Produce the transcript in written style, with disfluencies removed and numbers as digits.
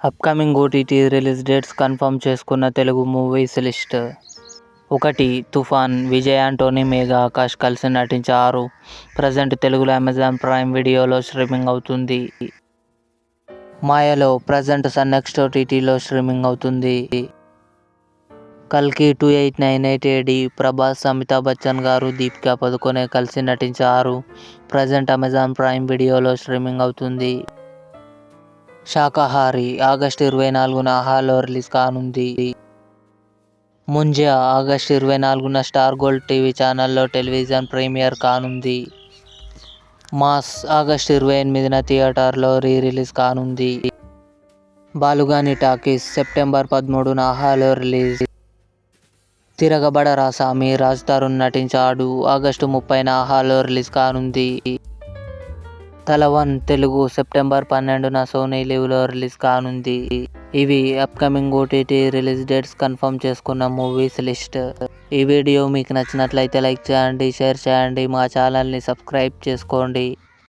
Upcoming OTT release dates confirm చేసుకున్న Telugu movies list. 1. తుఫాన్. విజయ్ ఆంటోనీ, మేఘా ఆకాష్ కలిసి నటించారు. ప్రజెంట్ తెలుగులో అమెజాన్ ప్రైమ్ వీడియోలో స్ట్రీమింగ్ అవుతుంది. మాయలో ప్రజెంట్ సన్ నెక్స్ట్ ఓటీటీలో స్ట్రీమింగ్ అవుతుంది. కల్కి 2898 AD. ప్రభాస్, అమితాబ్ బచ్చన్ గారు, దీపికా పదుకొనె కలిసి నటించారు. ప్రజెంట్ అమెజాన్ ప్రైమ్ వీడియోలో స్ట్రీమింగ్ అవుతుంది. శాకాహారి ఆగస్టు 24న ఆహాలో రిలీజ్ కానుంది. ముంజా ఆగస్టు 24న స్టార్ గోల్డ్ టీవీ ఛానల్లో టెలివిజన్ ప్రీమియర్ కానుంది. మాస్ ఆగస్టు 28న థియేటర్లో రిలీజ్ కానుంది. బాలుగాని టాకీస్ సెప్టెంబర్ 13న ఆహాలో రిలీజ్. తిరగబడరా సామి రాజ్ తరుణ్ నటించాడు. ఆగస్టు 30న ఆహాలో రిలీజ్ కానుంది. తల 1 తెలుగు సెప్టెంబర్ 12న సోనీ లీవ్లో రిలీజ్ కానుంది. ఇవి upcoming OTT release dates confirm చేసుకున్న మూవీస్ లిస్ట్. ఈ వీడియో మీకు నచ్చినట్లయితే లైక్ చేయండి, షేర్ చేయండి, మా ఛానల్ని సబ్స్క్రైబ్ చేసుకోండి.